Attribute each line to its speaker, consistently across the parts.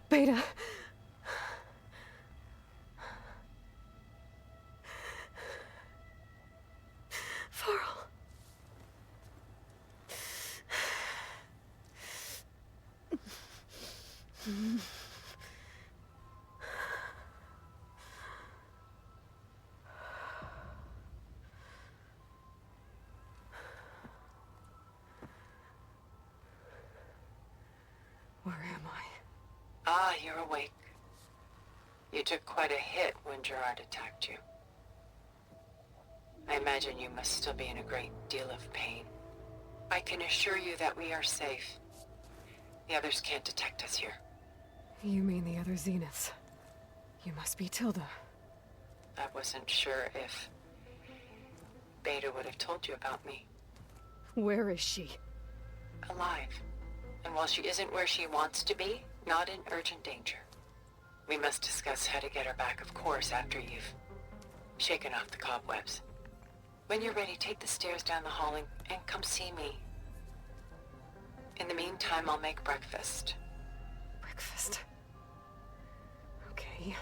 Speaker 1: Beta. Varl. Where am I?
Speaker 2: Ah, you're awake. You took quite a hit when Gerard attacked you. I imagine you must still be in a great deal of pain. I can assure you that we are safe. The others can't detect us here.
Speaker 1: You mean the other Zeniths? You must be Tilda.
Speaker 2: I wasn't sure if Beta would have told you about me.
Speaker 1: Where is she?
Speaker 2: Alive. And while she isn't where she wants to be, not in urgent danger. We must discuss how to get her back, of course, after you've shaken off the cobwebs. When you're ready, take the stairs down the hall and come see me. In the meantime, I'll make breakfast.
Speaker 1: Breakfast. Okay.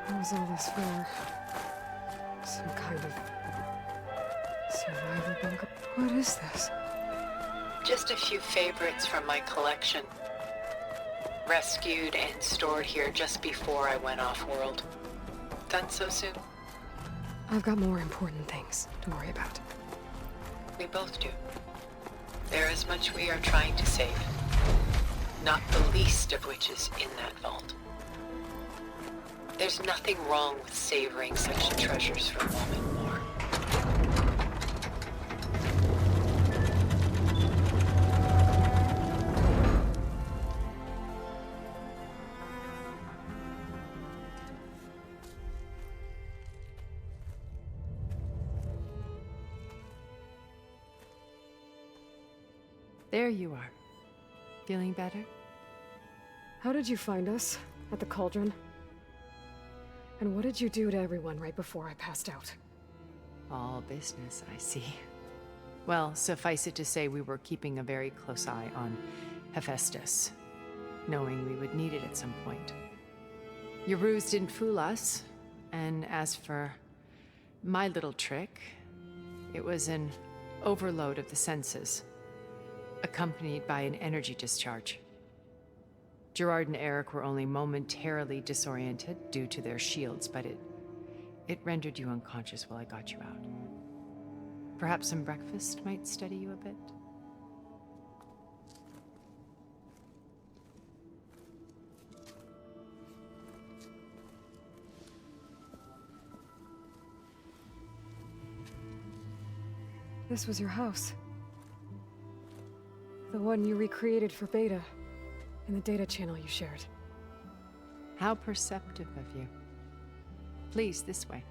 Speaker 1: What was all this for? Some kind of survival bunker? What is this?
Speaker 2: Just a few favorites from my collection. Rescued and stored here just before I went off-world. Done so soon?
Speaker 1: I've got more important things to worry about.
Speaker 2: We both do. There is much we are trying to save. Not the least of which is in that vault. There's nothing wrong with savoring such treasures for a moment more.
Speaker 3: There you are. Feeling better?
Speaker 1: How did you find us? At the cauldron? And what did you do to everyone right before I passed out?
Speaker 3: All business, I see. Well, suffice it to say we were keeping a very close eye on Hephaestus, knowing we would need it at some point. Your ruse didn't fool us, and as for my little trick, it was an overload of the senses, accompanied by an energy discharge. Gerard and Eric were only momentarily disoriented due to their shields, but it rendered you unconscious while I got you out. Perhaps some breakfast might steady you a bit?
Speaker 1: This was your house. The one you recreated for Beta, in the data channel you shared.
Speaker 3: How perceptive of you. Please, this way.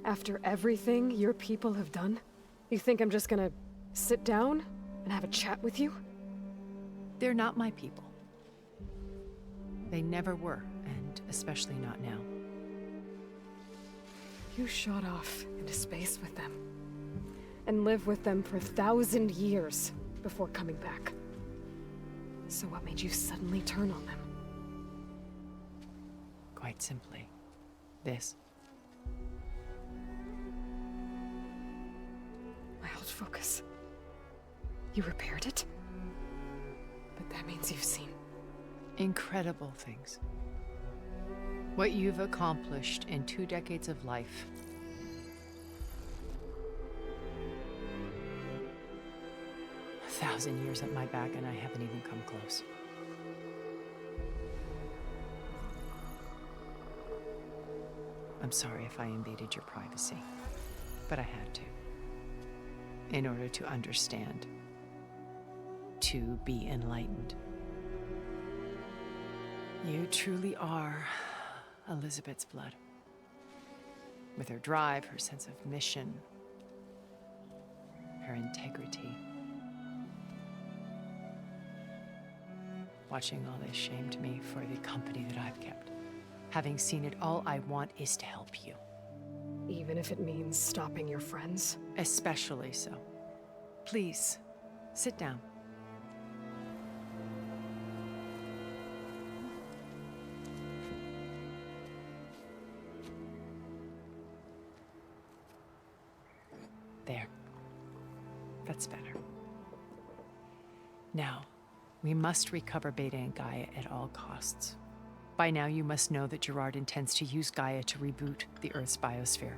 Speaker 1: After everything your people have done, you think I'm just gonna sit down and have a chat with you?
Speaker 3: They're not my people. They never were, and especially not now.
Speaker 1: You shot off into space with them, and lived with them for 1,000 years before coming back. So what made you suddenly turn on them?
Speaker 3: Quite simply, this.
Speaker 1: My old focus. You repaired it? But that means you've seen
Speaker 3: Incredible things. What you've accomplished in 2 decades of life. A 1,000 years at my back and I haven't even come close. A I'm sorry if I invaded your privacy, but I had to. In order to understand. To be enlightened. You truly are Elizabeth's blood. With her drive, her sense of mission, her integrity. Watching all this shamed me for the company that I've kept. Having seen it, all I want is to help you.
Speaker 1: Even if it means stopping your friends?
Speaker 3: Especially so. Please, sit down. There. That's better. Now, we must recover Beta and Gaia at all costs. By now, you must know that Gerard intends to use Gaia to reboot the Earth's biosphere.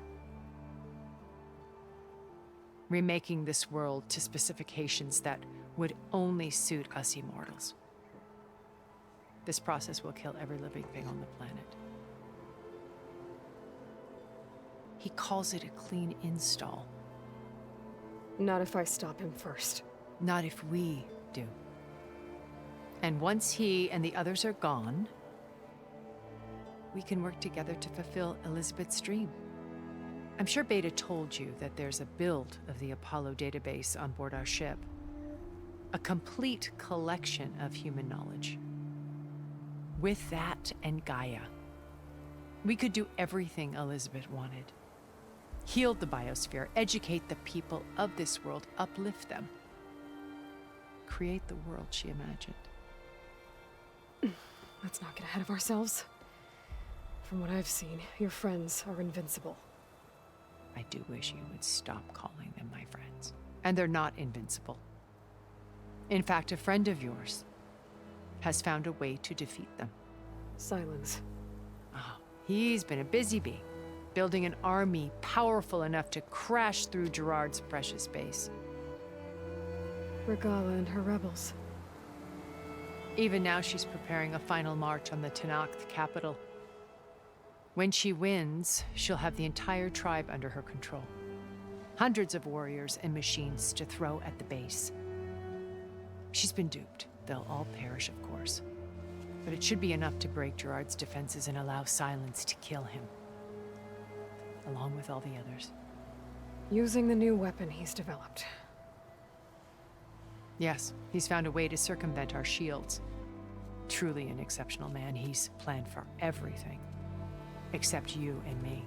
Speaker 3: Remaking this world to specifications that would only suit us immortals. This process will kill every living thing on the planet. He calls it a clean install.
Speaker 1: Not if I stop him first.
Speaker 3: Not if we do. And once he and the others are gone, we can work together to fulfill Elizabeth's dream. I'm sure Beta told you that there's a build of the Apollo database on board our ship. A complete collection of human knowledge. With that and Gaia, we could do everything Elizabeth wanted. Heal the biosphere, educate the people of this world, uplift them. Create the world she imagined.
Speaker 1: Let's not get ahead of ourselves. From what I've seen, your friends are invincible.
Speaker 3: I do wish you would stop calling them my friends. And they're not invincible. In fact, a friend of yours has found a way to defeat them.
Speaker 1: Silence.
Speaker 3: Oh, he's been a busy bee, building an army powerful enough to crash through Gerard's precious base.
Speaker 1: Regala and her rebels.
Speaker 3: Even now, she's preparing a final march on the Tenakth capital. When she wins, she'll have the entire tribe under her control. Hundreds of warriors and machines to throw at the base. She's been duped. They'll all perish, of course. But it should be enough to break Gerard's defenses and allow Silence to kill him. Along with all the others.
Speaker 1: Using the new weapon he's developed.
Speaker 3: Yes, he's found a way to circumvent our shields. Truly an exceptional man. He's planned for everything. Except you and me.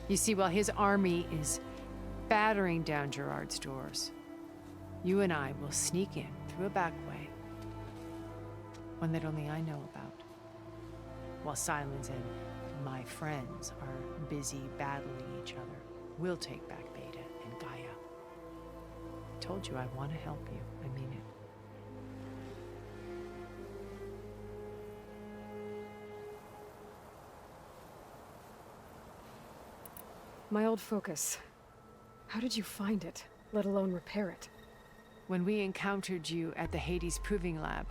Speaker 3: You see, while his army is battering down Gerard's doors, you and I will sneak in through a back way. One that only I know about. While Silence and my friends are busy battling each other, we'll take back Beta and Gaia. I told you I want to help you. I mean it.
Speaker 1: My old focus. How did you find it, let alone repair it?
Speaker 3: When we encountered you at the Hades Proving Lab,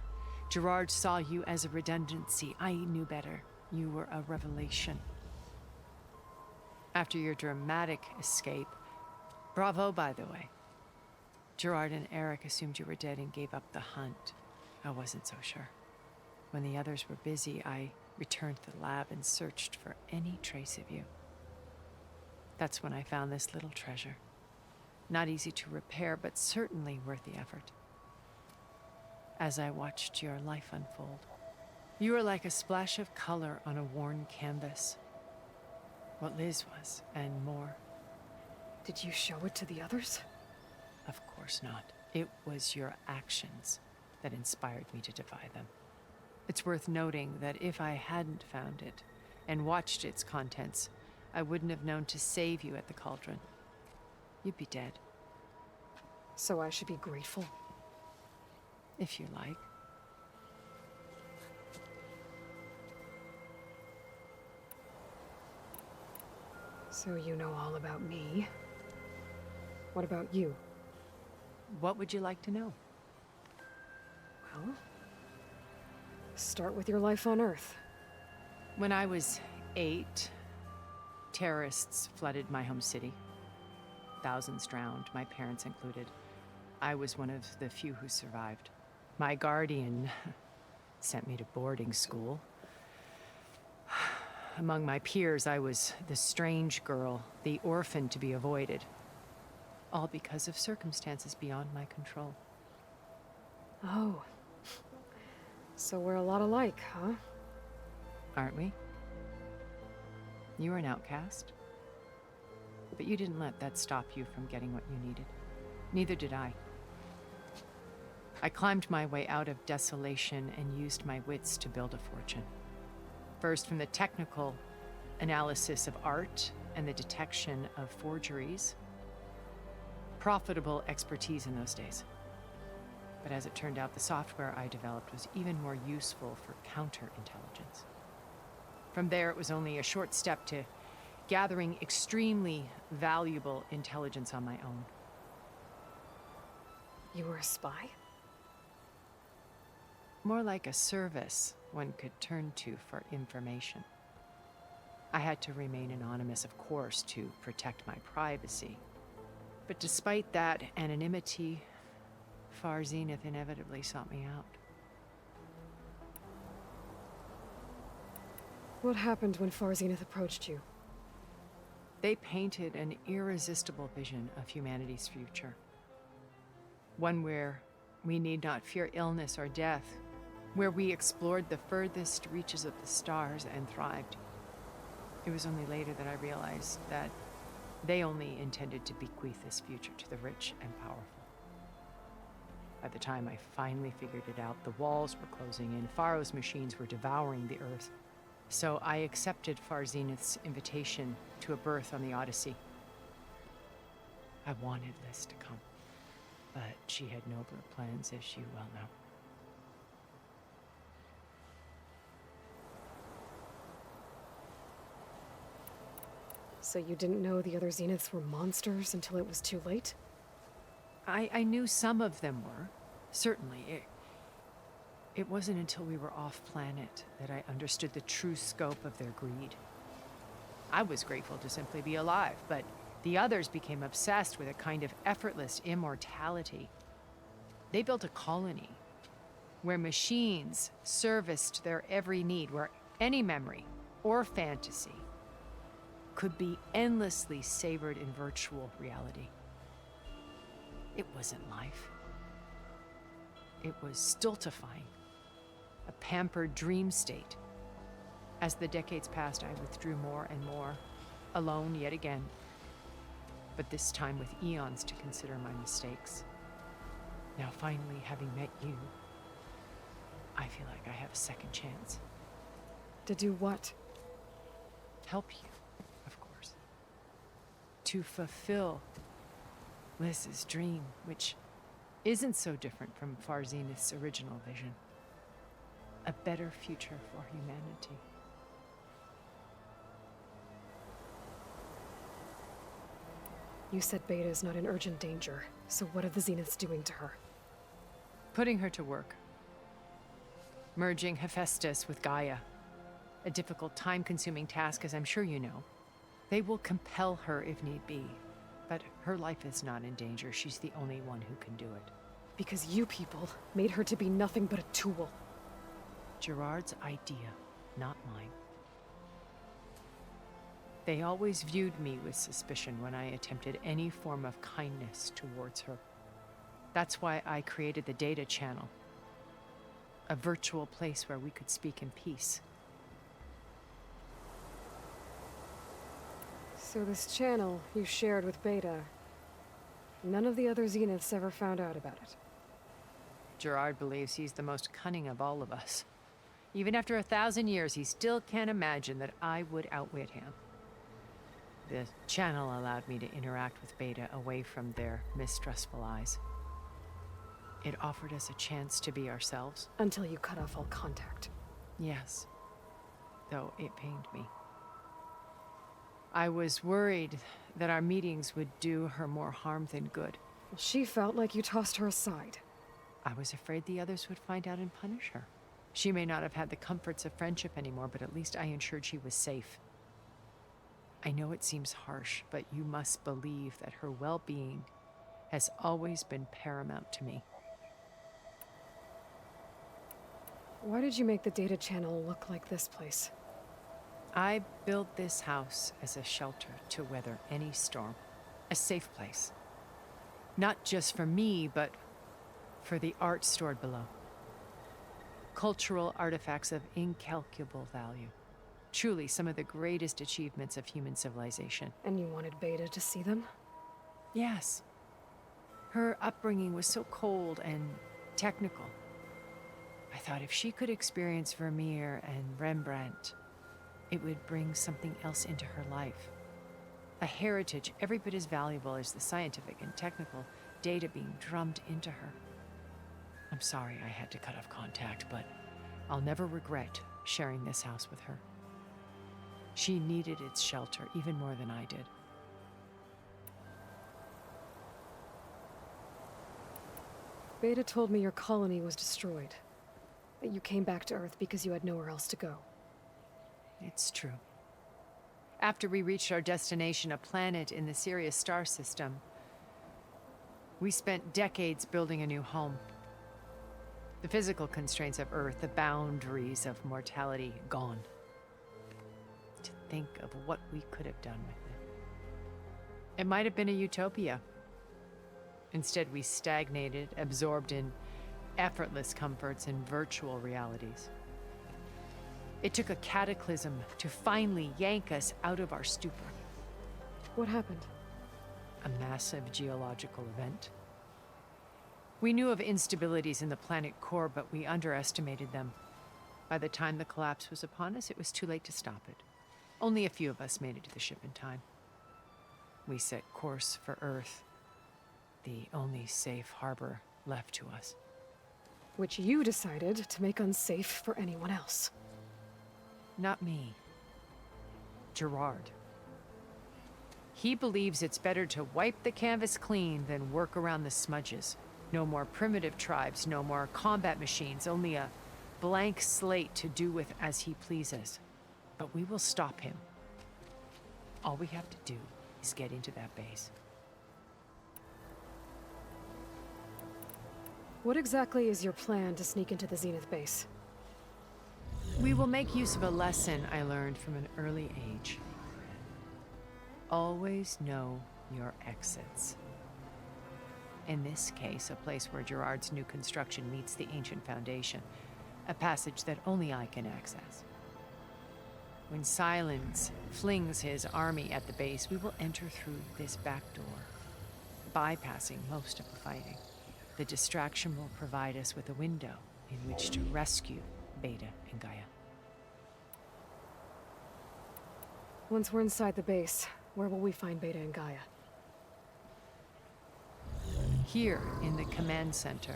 Speaker 3: Gerard saw you as a redundancy. I knew better. You were a revelation. After your dramatic escape, bravo, by the way. Gerard and Eric assumed you were dead and gave up the hunt. I wasn't so sure. When the others were busy, I returned to the lab and searched for any trace of you. That's when I found this little treasure. Not easy to repair, but certainly worth the effort. As I watched your life unfold, you were like a splash of color on a worn canvas. What Liz was, and more.
Speaker 1: Did you show it to the others?
Speaker 3: Of course not. It was your actions that inspired me to defy them. It's worth noting that if I hadn't found it and watched its contents, I wouldn't have known to save you at the cauldron. You'd be dead.
Speaker 1: So I should be grateful?
Speaker 3: If you like.
Speaker 1: So you know all about me. What about you?
Speaker 3: What would you like to know?
Speaker 1: Well, start with your life on Earth.
Speaker 3: When I was 8, terrorists flooded my home city. Thousands drowned, my parents included. I was one of the few who survived. My guardian sent me to boarding school. Among my peers, I was the strange girl, the orphan to be avoided. All because of circumstances beyond my control.
Speaker 1: Oh. So we're a lot alike, huh?
Speaker 3: Aren't we? You were an outcast. But you didn't let that stop you from getting what you needed. Neither did I. I climbed my way out of desolation and used my wits to build a fortune. First, from the technical analysis of art and the detection of forgeries. Profitable expertise in those days. But as it turned out, the software I developed was even more useful for counterintelligence. From there, it was only a short step to gathering extremely valuable intelligence on my own.
Speaker 1: You were a spy?
Speaker 3: More like a service one could turn to for information. I had to remain anonymous, of course, to protect my privacy. But despite that anonymity, Far Zenith inevitably sought me out.
Speaker 1: What happened when Far Zenith approached you?
Speaker 3: They painted an irresistible vision of humanity's future. One where we need not fear illness or death, where we explored the furthest reaches of the stars and thrived. It was only later that I realized that they only intended to bequeath this future to the rich and powerful. By the time I finally figured it out, the walls were closing in, Pharaoh's machines were devouring the earth. So I accepted Far Zenith's invitation to a berth on the Odyssey. I wanted Liz to come, but she had nobler plans, as you well know.
Speaker 1: So you didn't know the other Zeniths were monsters until it was too late?
Speaker 3: I knew some of them were, certainly. It wasn't until we were off-planet that I understood the true scope of their greed. I was grateful to simply be alive, but the others became obsessed with a kind of effortless immortality. They built a colony where machines serviced their every need, where any memory or fantasy could be endlessly savored in virtual reality. It wasn't life. It was stultifying, a pampered dream state. As the decades passed, I withdrew more and more, alone yet again, but this time with eons to consider my mistakes. Now finally, having met you, I feel like I have a second chance.
Speaker 1: To do what?
Speaker 3: Help you, of course. To fulfill Liz's dream, which isn't so different from Far Zenith's original vision. A better future for humanity.
Speaker 1: You said Beta is not in urgent danger, so what are the Zeniths doing to her?
Speaker 3: Putting her to work. Merging Hephaestus with Gaia. A difficult, time-consuming task, as I'm sure you know. They will compel her if need be, but her life is not in danger. She's the only one who can do it.
Speaker 1: Because you people made her to be nothing but a tool.
Speaker 3: Gerard's idea, not mine. They always viewed me with suspicion when I attempted any form of kindness towards her. That's why I created the data channel. A virtual place where we could speak in peace.
Speaker 1: So this channel you shared with Beta, none of the other Zeniths ever found out about it.
Speaker 3: Gerard believes he's the most cunning of all of us. Even after 1,000 years, he still can't imagine that I would outwit him. The channel allowed me to interact with Beta away from their mistrustful eyes. It offered us a chance to be ourselves.
Speaker 1: Until you cut off all contact.
Speaker 3: Yes, though it pained me. I was worried that our meetings would do her more harm than good.
Speaker 1: Well, she felt like you tossed her aside.
Speaker 3: I was afraid the others would find out and punish her. She may not have had the comforts of friendship anymore, but at least I ensured she was safe. I know it seems harsh, but you must believe that her well-being has always been paramount to me.
Speaker 1: Why did you make the data channel look like this place?
Speaker 3: I built this house as a shelter to weather any storm, a safe place. Not just for me, but for the art stored below. Cultural artifacts of incalculable value. Truly some of the greatest achievements of human civilization.
Speaker 1: And you wanted Beta to see them?
Speaker 3: Yes. Her upbringing was so cold and technical. I thought if she could experience Vermeer and Rembrandt, it would bring something else into her life. A heritage every bit as valuable as the scientific and technical data being drummed into her. I'm sorry I had to cut off contact, but I'll never regret sharing this house with her. She needed its shelter even more than I did.
Speaker 1: Beta told me your colony was destroyed. That you came back to Earth because you had nowhere else to go.
Speaker 3: It's true. After we reached our destination, a planet in the Sirius star system, we spent decades building a new home. The physical constraints of Earth, the boundaries of mortality, gone. To think of what we could have done with it. It might have been a utopia. Instead, we stagnated, absorbed in effortless comforts and virtual realities. It took a cataclysm to finally yank us out of our stupor.
Speaker 1: What happened?
Speaker 3: A massive geological event. We knew of instabilities in the planet core, but we underestimated them. By the time the collapse was upon us, it was too late to stop it. Only a few of us made it to the ship in time. We set course for Earth, the only safe harbor left to us.
Speaker 1: Which you decided to make unsafe for anyone else.
Speaker 3: Not me. Gerard. He believes it's better to wipe the canvas clean than work around the smudges. No more primitive tribes, no more combat machines, only a blank slate to do with as he pleases. But we will stop him. All we have to do is get into that base.
Speaker 1: What exactly is your plan to sneak into the Zenith base?
Speaker 3: We will make use of a lesson I learned from an early age. Always know your exits. In this case, a place where Gerard's new construction meets the ancient foundation, a passage that only I can access. When Silence flings his army at the base, we will enter through this back door, bypassing most of the fighting. The distraction will provide us with a window in which to rescue Beta and Gaia.
Speaker 1: Once we're inside the base, where will we find Beta and Gaia?
Speaker 3: Here in the command center.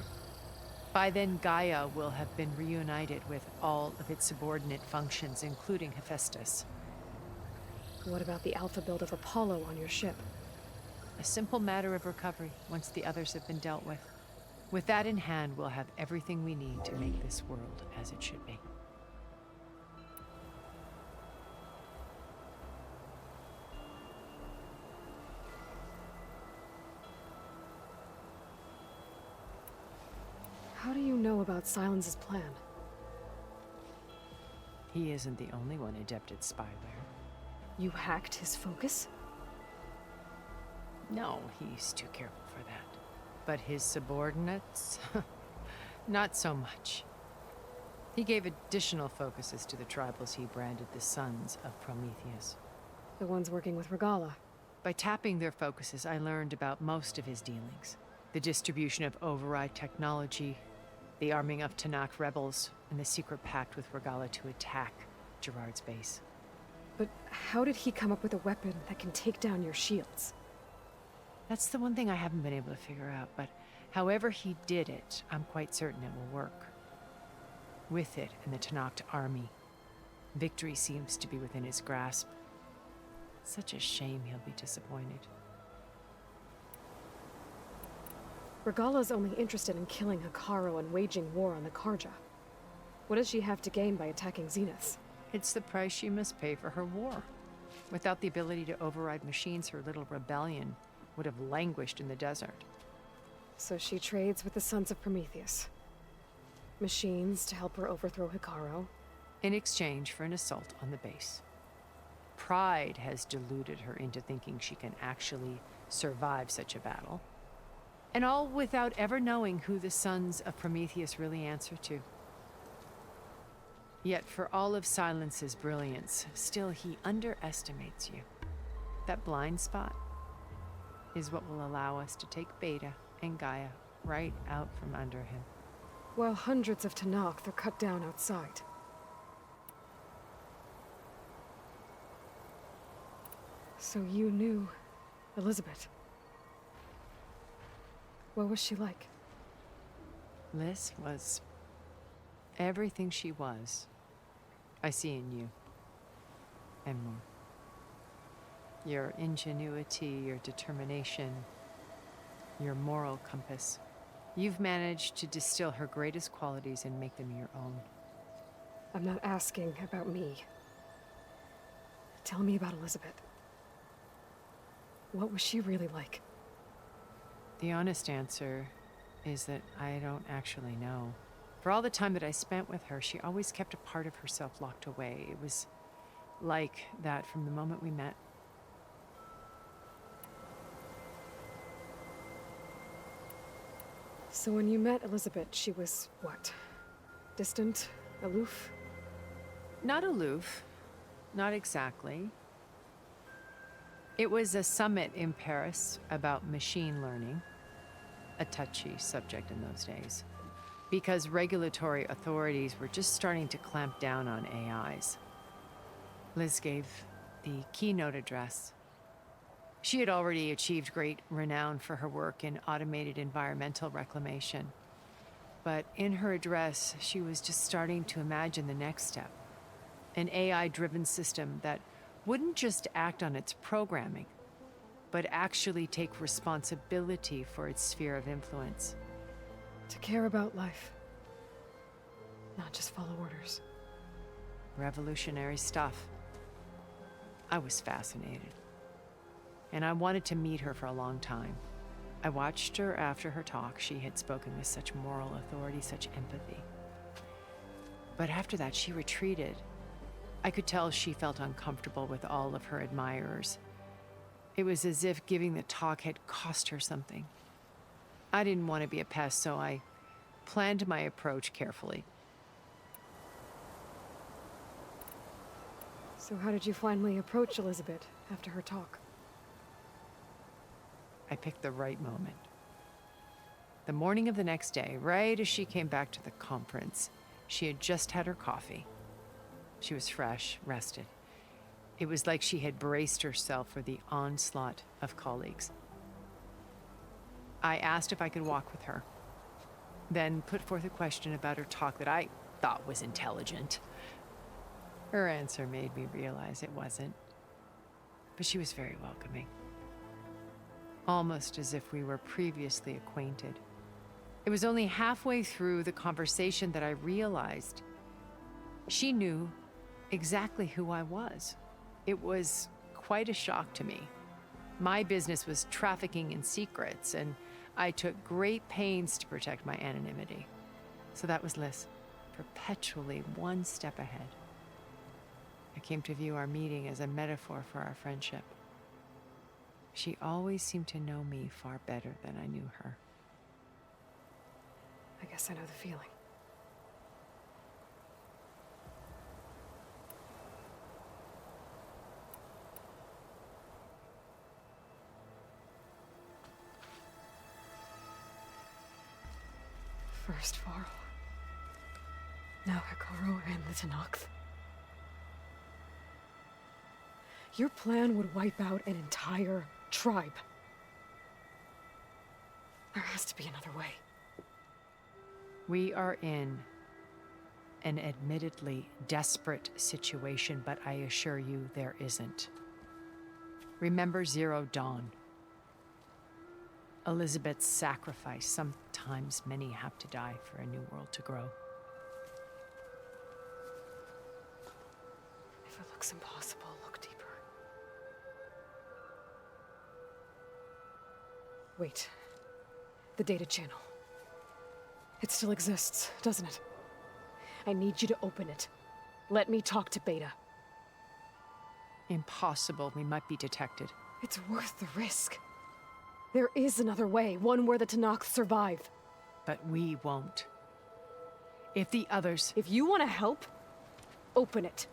Speaker 3: By then, Gaia will have been reunited with all of its subordinate functions, including Hephaestus.
Speaker 1: What about the alpha build of Apollo on your ship?
Speaker 3: A simple matter of recovery once the others have been dealt with. With that in hand, we'll have everything we need to make this world as it should be.
Speaker 1: How do you know about Silence's plan?
Speaker 3: He isn't the only one adept at spyware.
Speaker 1: You hacked his focus?
Speaker 3: No, he's too careful for that. But his subordinates? Not so much. He gave additional focuses to the tribals he branded the Sons of Prometheus.
Speaker 1: The ones working with Regala.
Speaker 3: By tapping their focuses, I learned about most of his dealings. The distribution of override technology, the arming of Tanakh rebels, and the secret pact with Regala to attack Gerard's base.
Speaker 1: But how did he come up with a weapon that can take down your shields?
Speaker 3: That's the one thing I haven't been able to figure out, but however he did it, I'm quite certain it will work. With it and the Tanakh army, victory seems to be within his grasp. Such a shame he'll be disappointed.
Speaker 1: Regala's only interested in killing Hikaru and waging war on the Karja. What does she have to gain by attacking Zenith?
Speaker 3: It's the price she must pay for her war. Without the ability to override machines, her little rebellion would have languished in the desert.
Speaker 1: So she trades with the Sons of Prometheus. Machines to help her overthrow Hikaru.
Speaker 3: In exchange for an assault on the base. Pride has deluded her into thinking she can actually survive such a battle. And all without ever knowing who the Sons of Prometheus really answer to. Yet for all of Silence's brilliance, still he underestimates you. That blind spot is what will allow us to take Beta and Gaia right out from under him.
Speaker 1: While hundreds of Tanakh are cut down outside. So you knew Elizabeth. What was she like?
Speaker 3: Liz was everything she was. I see in you. And more. Your ingenuity, your determination, your moral compass. You've managed to distill her greatest qualities and make them your own.
Speaker 1: I'm not asking about me. Tell me about Elizabeth. What was she really like?
Speaker 3: The honest answer is that I don't actually know. For all the time that I spent with her, she always kept a part of herself locked away. It was like that from the moment we met.
Speaker 1: So when you met Elizabeth, she was what? Distant? Aloof?
Speaker 3: Not aloof. Not exactly. It was a summit in Paris about machine learning. A touchy subject in those days. Because regulatory authorities were just starting to clamp down on AIs. Liz gave the keynote address. She had already achieved great renown for her work in automated environmental reclamation. But in her address, she was just starting to imagine the next step. An AI-driven system that wouldn't just act on its programming, but actually take responsibility for its sphere of influence.
Speaker 1: To care about life. Not just follow orders.
Speaker 3: Revolutionary stuff. I was fascinated. And I wanted to meet her for a long time. I watched her after her talk. She had spoken with such moral authority, such empathy. But after that, she retreated. I could tell she felt uncomfortable with all of her admirers. It was as if giving the talk had cost her something. I didn't want to be a pest, so I planned my approach carefully.
Speaker 1: So how did you finally approach Elizabeth after her talk?
Speaker 3: I picked the right moment. The morning of the next day, right as she came back to the conference, she had just had her coffee. She was fresh, rested. It was like she had braced herself for the onslaught of colleagues. I asked if I could walk with her, then put forth a question about her talk that I thought was intelligent. Her answer made me realize it wasn't, but she was very welcoming. Almost as if we were previously acquainted. It was only halfway through the conversation that I realized she knew exactly who I was. It was quite a shock to me. My business was trafficking in secrets, and I took great pains to protect my anonymity. So that was Liz, perpetually one step ahead. I came to view our meeting as a metaphor for our friendship. She always seemed to know me far better than I knew her.
Speaker 1: I guess I know the feeling. First Varl. Now Hikaru and the Tanakh. Your plan would wipe out an entire tribe. There has to be another way.
Speaker 3: We are in an admittedly desperate situation, but I assure you there isn't. Remember Zero Dawn. Elizabeth's sacrifice. Sometimes many have to die for a new world to grow.
Speaker 1: Wait. The data channel. It still exists, doesn't it? I need you to open it. Let me talk to Beta.
Speaker 3: Impossible. We might be detected.
Speaker 1: It's worth the risk. There is another way, one where the Tenakth survive.
Speaker 3: But we won't. If the others...
Speaker 1: If you want to help, open it.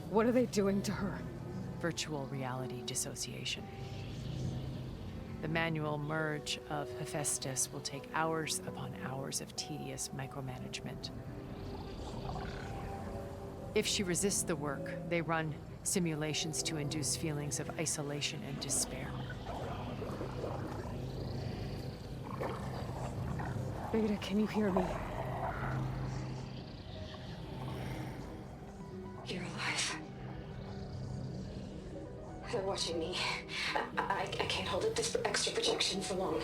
Speaker 1: What are they doing to her?
Speaker 3: Virtual reality dissociation. The manual merge of Hephaestus will take hours upon hours of tedious micromanagement. If she resists the work, they run simulations to induce feelings of isolation and despair.
Speaker 1: Beta, can you hear me?
Speaker 4: You're alive. They're watching me. I can't hold up this extra projection for long.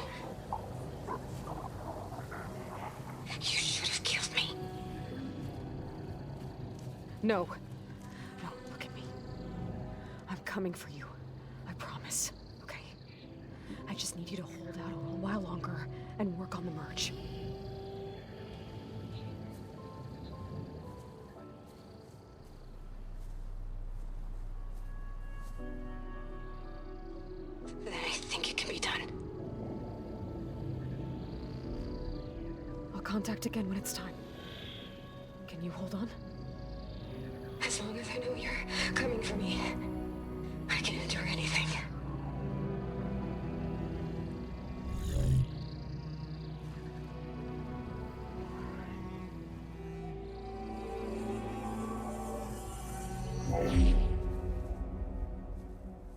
Speaker 4: You should have killed me.
Speaker 1: No. No, look at me. I'm coming for you. I promise. Okay? I just need you to hold out a little while longer and work on the merge.
Speaker 4: Then I think it can be done.
Speaker 1: I'll contact again when it's time. Can you hold on?
Speaker 4: As long as I know you're coming for me, I can endure anything.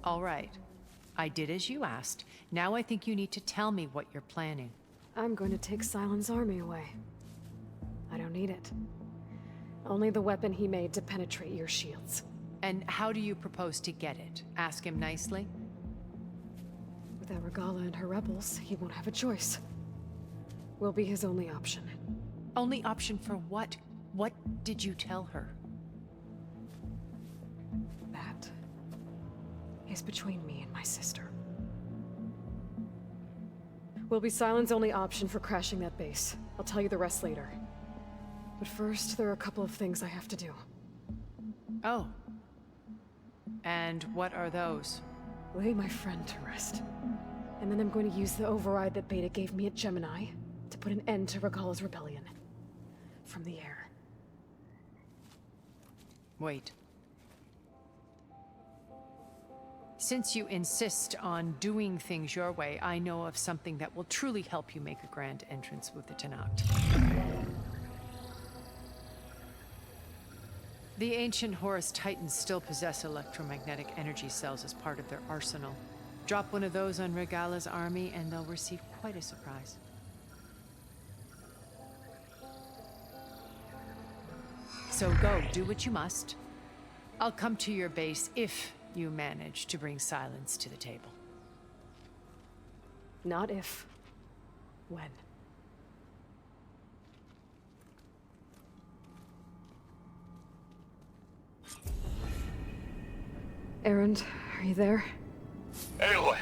Speaker 3: All right. I did as you asked. Now I think you need to tell me what you're planning.
Speaker 1: I'm going to take Silent's army away. I don't need it. Only the weapon he made to penetrate your shields.
Speaker 3: And how do you propose to get it? Ask him nicely?
Speaker 1: Without Regala and her rebels, he won't have a choice. We'll be his only option.
Speaker 3: Only option for what? What did you tell her?
Speaker 1: That is between me and my sister. Will be Silent's only option for crashing that base. I'll tell you the rest later. But first, there are a couple of things I have to do.
Speaker 3: Oh. And what are those?
Speaker 1: Lay my friend to rest. And then I'm going to use the override that Beta gave me at Gemini to put an end to Regala's rebellion. From the air.
Speaker 3: Wait. Since you insist on doing things your way, I know of something that will truly help you make a grand entrance with the Tenakth. The ancient Horus Titans still possess electromagnetic energy cells as part of their arsenal. Drop one of those on Regala's army and they'll receive quite a surprise. So go, do what you must. I'll come to your base if you manage to bring Silence to the table.
Speaker 1: Not if. When. Erend, are you there?
Speaker 5: Aloy!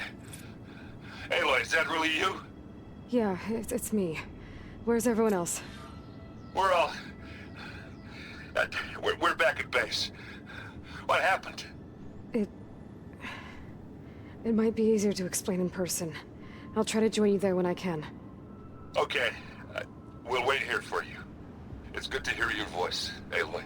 Speaker 5: Aloy, is that really you?
Speaker 1: Yeah, it's me. Where's everyone else?
Speaker 5: We're all... we're back at base. What happened?
Speaker 1: It might be easier to explain in person. I'll try to join you there when I can.
Speaker 5: Okay. We'll wait here for you. It's good to hear your voice, Aloy.